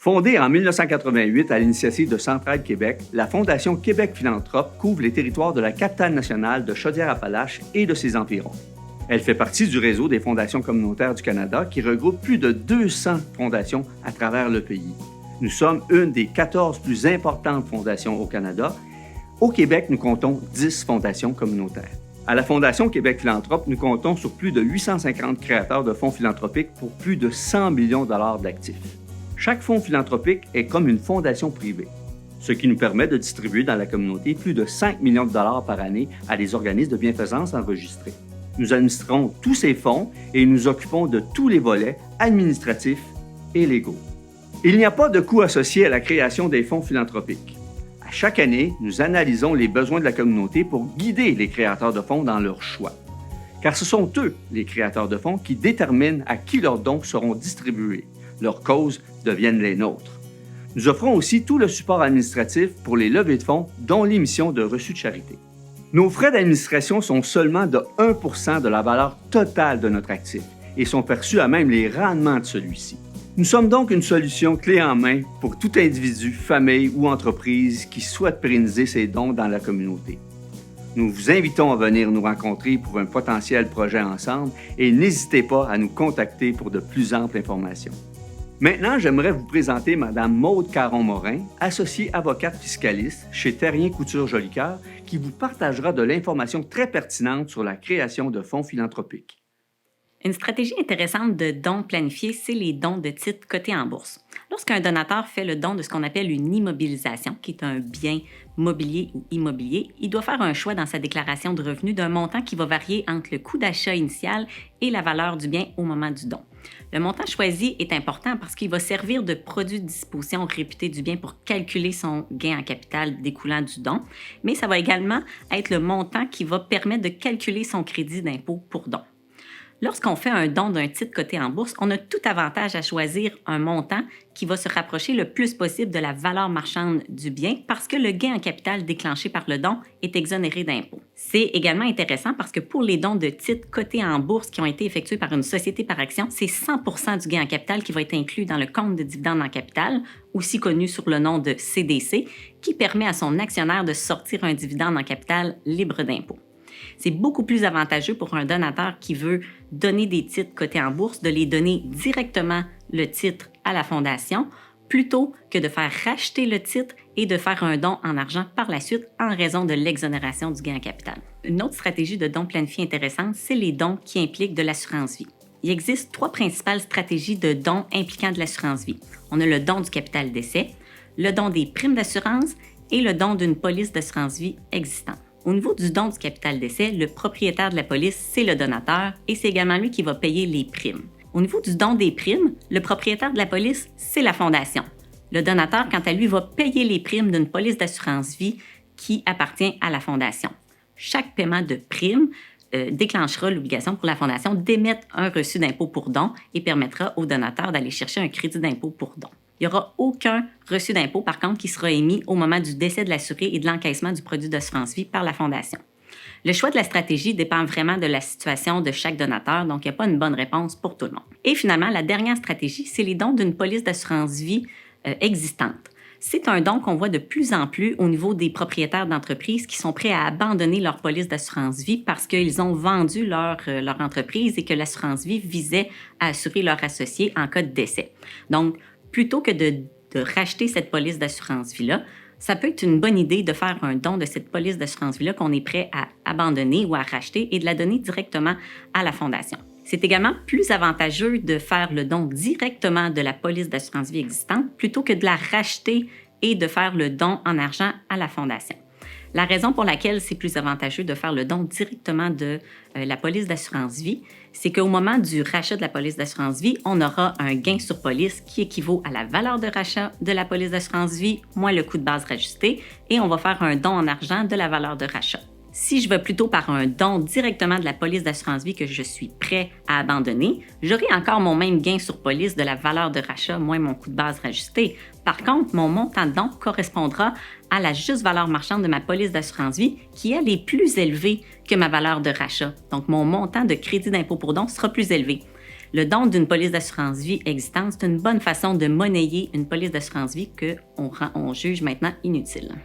Fondée en 1988 à l'initiative de Centraide Québec, la Fondation Québec Philanthrope couvre les territoires de la capitale nationale de Chaudière-Appalaches et de ses environs. Elle fait partie du réseau des fondations communautaires du Canada qui regroupe plus de 200 fondations à travers le pays. Nous sommes une des 14 plus importantes fondations au Canada. Au Québec, nous comptons 10 fondations communautaires. À la Fondation Québec Philanthrope, nous comptons sur plus de 850 créateurs de fonds philanthropiques pour plus de 100 millions de dollars d'actifs. Chaque fonds philanthropique est comme une fondation privée, ce qui nous permet de distribuer dans la communauté plus de 5 millions de dollars par année à des organismes de bienfaisance enregistrés. Nous administrons tous ces fonds et nous occupons de tous les volets administratifs et légaux. Il n'y a pas de coût associé à la création des fonds philanthropiques. À chaque année, nous analysons les besoins de la communauté pour guider les créateurs de fonds dans leurs choix. Car ce sont eux, les créateurs de fonds, qui déterminent à qui leurs dons seront distribués. Leurs causes deviennent les nôtres. Nous offrons aussi tout le support administratif pour les levées de fonds, dont l'émission de reçus de charité. Nos frais d'administration sont seulement de 1 % de la valeur totale de notre actif et sont perçus à même les rendements de celui-ci. Nous sommes donc une solution clé en main pour tout individu, famille ou entreprise qui souhaite pérenniser ses dons dans la communauté. Nous vous invitons à venir nous rencontrer pour un potentiel projet ensemble et n'hésitez pas à nous contacter pour de plus amples informations. Maintenant, j'aimerais vous présenter Mme Maude Caron-Morin, associée avocate fiscaliste chez Terrien Couture Jolicoeur, qui vous partagera de l'information très pertinente sur la création de fonds philanthropiques. Une stratégie intéressante de dons planifiés, c'est les dons de titres cotés en bourse. Lorsqu'un donateur fait le don de ce qu'on appelle une immobilisation, qui est un bien mobilier ou immobilier, il doit faire un choix dans sa déclaration de revenus d'un montant qui va varier entre le coût d'achat initial et la valeur du bien au moment du don. Le montant choisi est important parce qu'il va servir de produit de disposition réputé du bien pour calculer son gain en capital découlant du don, mais ça va également être le montant qui va permettre de calculer son crédit d'impôt pour don. Lorsqu'on fait un don d'un titre coté en bourse, on a tout avantage à choisir un montant qui va se rapprocher le plus possible de la valeur marchande du bien parce que le gain en capital déclenché par le don est exonéré d'impôt. C'est également intéressant parce que pour les dons de titres cotés en bourse qui ont été effectués par une société par action, c'est 100 % du gain en capital qui va être inclus dans le compte de dividende en capital, aussi connu sous le nom de CDC, qui permet à son actionnaire de sortir un dividende en capital libre d'impôt. C'est beaucoup plus avantageux pour un donateur qui veut donner des titres cotés en bourse de les donner directement le titre à la fondation plutôt que de faire racheter le titre et de faire un don en argent par la suite en raison de l'exonération du gain en capital. Une autre stratégie de don planifié intéressante, c'est les dons qui impliquent de l'assurance-vie. Il existe 3 principales stratégies de dons impliquant de l'assurance-vie. On a le don du capital décès, le don des primes d'assurance et le don d'une police d'assurance-vie existante. Au niveau du don du capital décès, le propriétaire de la police, c'est le donateur et c'est également lui qui va payer les primes. Au niveau du don des primes, le propriétaire de la police, c'est la fondation. Le donateur, quant à lui, va payer les primes d'une police d'assurance-vie qui appartient à la fondation. Chaque paiement de primes déclenchera l'obligation pour la fondation d'émettre un reçu d'impôt pour don et permettra au donateur d'aller chercher un crédit d'impôt pour don. Il n'y aura aucun reçu d'impôt, par contre, qui sera émis au moment du décès de l'assuré et de l'encaissement du produit d'assurance-vie par la Fondation. Le choix de la stratégie dépend vraiment de la situation de chaque donateur, donc il n'y a pas une bonne réponse pour tout le monde. Et finalement, la dernière stratégie, c'est les dons d'une police d'assurance-vie existante. C'est un don qu'on voit de plus en plus au niveau des propriétaires d'entreprises qui sont prêts à abandonner leur police d'assurance-vie parce qu'ils ont vendu leur entreprise et que l'assurance-vie visait à assurer leur associé en cas de décès. Donc, plutôt que de racheter cette police d'assurance-vie-là, ça peut être une bonne idée de faire un don de cette police d'assurance-vie-là qu'on est prêt à abandonner ou à racheter et de la donner directement à la Fondation. C'est également plus avantageux de faire le don directement de la police d'assurance-vie existante plutôt que de la racheter et de faire le don en argent à la Fondation. La raison pour laquelle c'est plus avantageux de faire le don directement de la police d'assurance-vie, c'est qu'au moment du rachat de la police d'assurance-vie, on aura un gain sur police qui équivaut à la valeur de rachat de la police d'assurance-vie moins le coût de base rajusté et on va faire un don en argent de la valeur de rachat. Si je vais plutôt par un don directement de la police d'assurance-vie que je suis prêt à abandonner, j'aurai encore mon même gain sur police de la valeur de rachat moins mon coût de base rajusté. Par contre, mon montant de don correspondra à la juste valeur marchande de ma police d'assurance-vie qui, elle, est plus élevée que ma valeur de rachat. Donc, mon montant de crédit d'impôt pour don sera plus élevé. Le don d'une police d'assurance vie existante, c'est une bonne façon de monnayer une police d'assurance vie qu'on juge maintenant inutile.